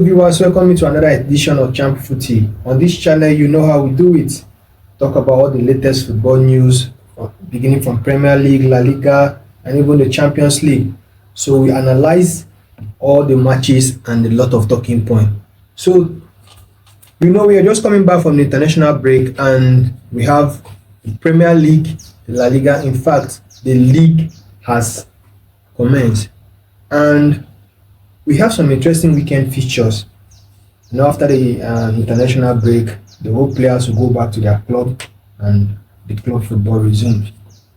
viewers, welcome to another edition of Champ Footy. On this channel, you know how we do it. Talk about all the latest football news, beginning from Premier League, La Liga, and even the Champions League. So we analyze all the matches and a lot of talking point. So we are just coming back from the international break, and we have the Premier League, the La Liga. In fact, the league has commenced, and we have some interesting weekend fixtures. After the international break, the whole players will go back to their club and the club football resumes.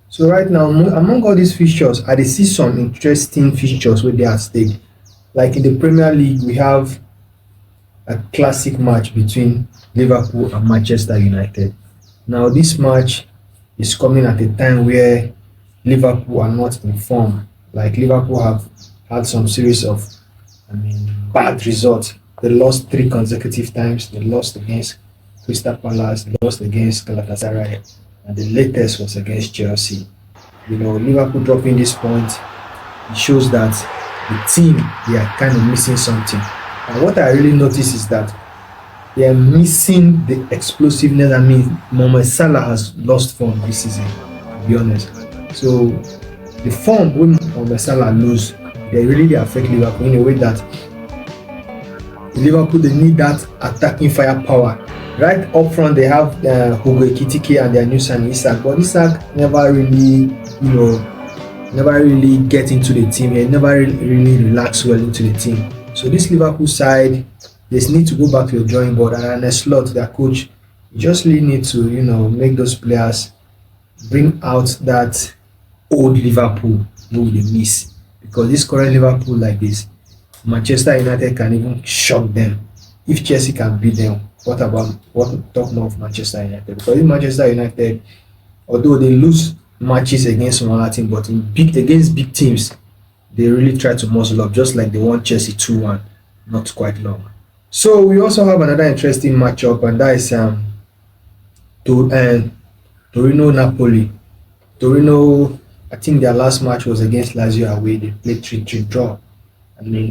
So right now, among all these fixtures, I see some interesting fixtures where they are at stake. Like in the Premier League, we have a classic match between Liverpool and Manchester United. Now, this match is coming at a time where Liverpool are not in form. Like Liverpool have had some series of bad results. They lost 3 consecutive times. They lost against Crystal Palace, they lost against Galatasaray, and the latest was against Chelsea. Liverpool dropping this point, it shows that the team, they are kind of missing something. And what I really notice is that they are missing the explosiveness. Mohamed Salah has lost form this season, to be honest. So the form when Mohamed Salah lose, they really affect Liverpool in a way that Liverpool, they need that attacking firepower. Right up front, they have Hugo Ekitike and their new son Isak, but Isak never really get into the team. He never really relax well into the team. So this Liverpool side, they need to go back to the drawing board, and a slot, their coach, you just really need to make those players bring out that old Liverpool who they miss. Because this current Liverpool like this, Manchester United can even shock them. If Chelsea can beat them, what talk more of Manchester United? Because in Manchester United, although they lose matches against smaller teams, but against big teams, they really try to muscle up, just like they won Chelsea 2-1 not quite long. So we also have another interesting matchup, and that is Torino Napoli. Torino, I think their last match was against Lazio away. They played 3-3 draw.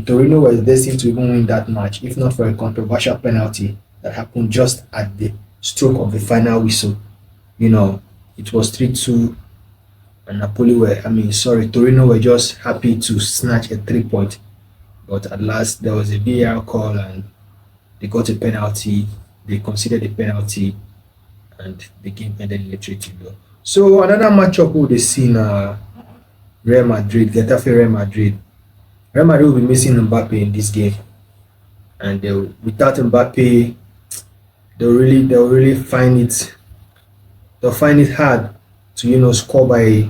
Torino was destined to even win that match, if not for a controversial penalty that happened just at the stroke of the final whistle. It was 3-2, and Torino were just happy to snatch a 3-point. But at last, there was a VAR call, and they got a penalty. They considered a penalty, and the game ended in a 3-2 draw. So another matchup we will see in Real Madrid, Getafe Real Madrid. Real Madrid will be missing Mbappe in this game, and without Mbappe, they'll really find it hard to score by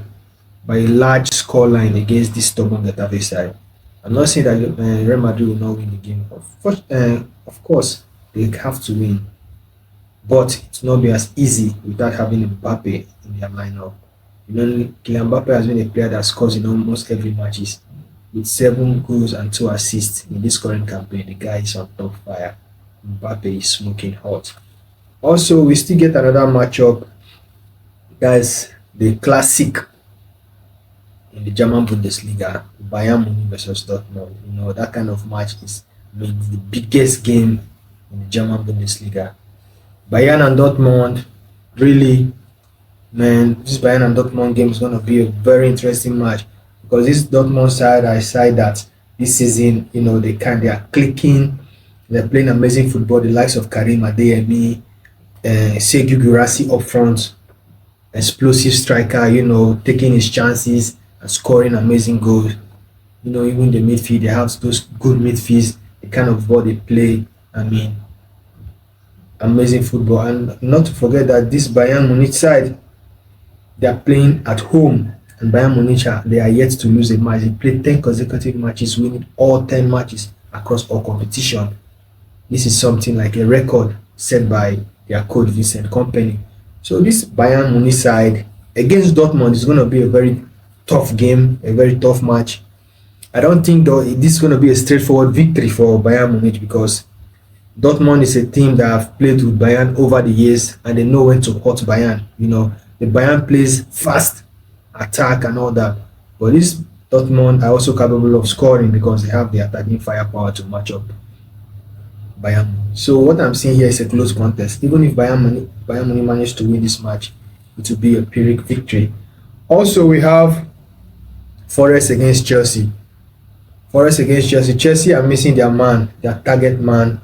a large score line against this stubborn Getafe side. I'm not saying that Real Madrid will not win the game. Of course, they have to win, but it's not be as easy without having Mbappe in their lineup. Kylian Mbappe has been a player that scores in almost every matches, with 7 goals and 2 assists in this current campaign. The guy is on top fire. Mbappe is smoking hot. Also, we still get another matchup, guys. The classic in the German Bundesliga, Bayern Munich versus Dortmund. That kind of match is the biggest game in the German Bundesliga. Bayern and Dortmund, really, this Bayern and Dortmund game is going to be a very interesting match. Because this Dortmund side, I side that this season, they are clicking, they're playing amazing football. The likes of Karim Adeyemi, Sergio Guirassy up front, explosive striker, taking his chances and scoring amazing goals. Even the midfield, they have those good midfields, the kind of ball they play. Amazing football. And not to forget that this Bayern Munich side, they are playing at home. And Bayern Munich, they are yet to lose a match. They played 10 consecutive matches, winning all 10 matches across all competition. This is something like a record set by their coach Vincent Kompany. So this Bayern Munich side against Dortmund is going to be a very tough game, a very tough match. I don't think though this is going to be a straightforward victory for Bayern Munich, because Dortmund is a team that have played with Bayern over the years, and they know when to hurt Bayern. The Bayern plays fast, attack and all that, but this Dortmund are also capable of scoring because they have the attacking firepower to match up. Bayern Munich. So what I'm seeing here is a close contest. Even if Bayern Munich managed to win this match, it will be a Pyrrhic victory. Also, we have Forest against Chelsea. Forest against Chelsea. Chelsea are missing their target man,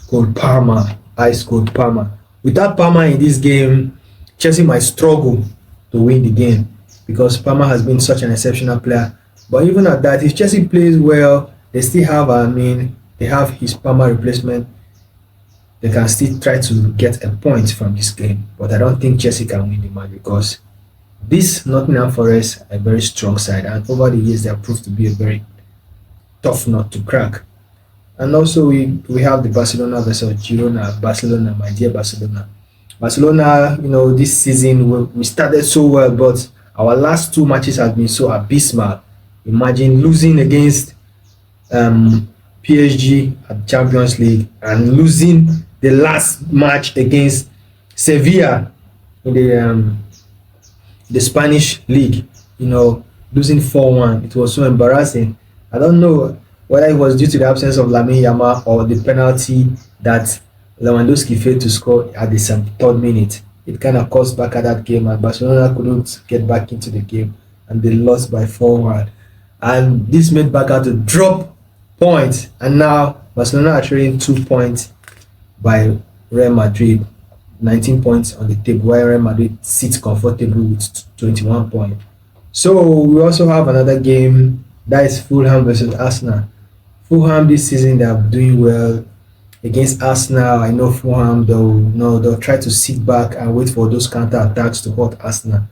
called Palmer, ice cold Palmer. Without Palmer in this game, Chelsea might struggle to win the game because Palmer has been such an exceptional player. But even at that, if Chelsea plays well, they still have, they have his Palmer replacement. They can still try to get a point from this game. But I don't think Chelsea can win the match because this Nottingham Forest are a very strong side, and over the years they have proved to be a very tough nut to crack. And also we have the Barcelona versus Girona. Barcelona, my dear Barcelona. Barcelona, this season we started so well, but our last two matches have been so abysmal. Imagine losing against PSG at Champions League and losing the last match against Sevilla in the Spanish league. Losing 4-1. It was so embarrassing. I don't know whether it was due to the absence of Lamine Yamal or the penalty that Lewandowski failed to score at the 73rd minute. It kind of cost back at that game, and Barcelona couldn't get back into the game, and they lost by 4-1. And this made Barca to drop points, and now Barcelona are trailing 2 points by Real Madrid, 19 points on the table, while Real Madrid sits comfortable with 21 points. So we also have another game, that is Fulham versus Arsenal. Fulham this season they are doing well against Arsenal. I know Fulham they'll try to sit back and wait for those counter attacks to hurt Arsenal.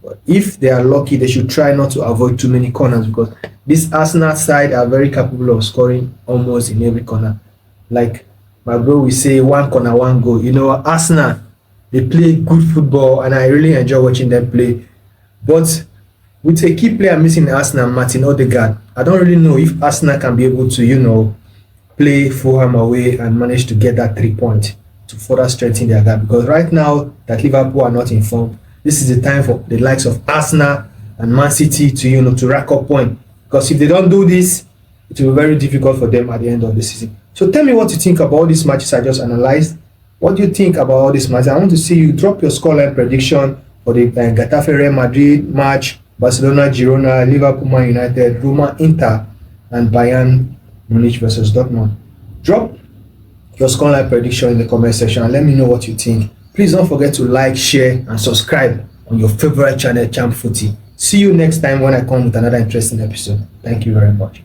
But if they are lucky, they should try not to avoid too many corners because this Arsenal side are very capable of scoring almost in every corner. Like my bro we say, one corner, one goal. Arsenal, they play good football and I really enjoy watching them play. But with a key player missing in Arsenal, Martin Odegaard, I don't really know if Arsenal can be able to, play Fulham away and manage to get that 3 points to further strengthen their gap. Because right now that Liverpool are not in form, this is the time for the likes of Arsenal and Man City to rack up points. Because if they don't do this, it will be very difficult for them at the end of the season. So tell me what you think about all these matches I just analyzed. What do you think about all these matches? I want to see you drop your scoreline prediction for the Getafe Real Madrid match, Barcelona, Girona, Liverpool, Man United, Roma, Inter, and Bayern Munich versus Dortmund. Drop your scoreline prediction in the comment section and let me know what you think. Please don't forget to like, share, and subscribe on your favorite channel, Champ Footy. See you next time when I come with another interesting episode. Thank you very much.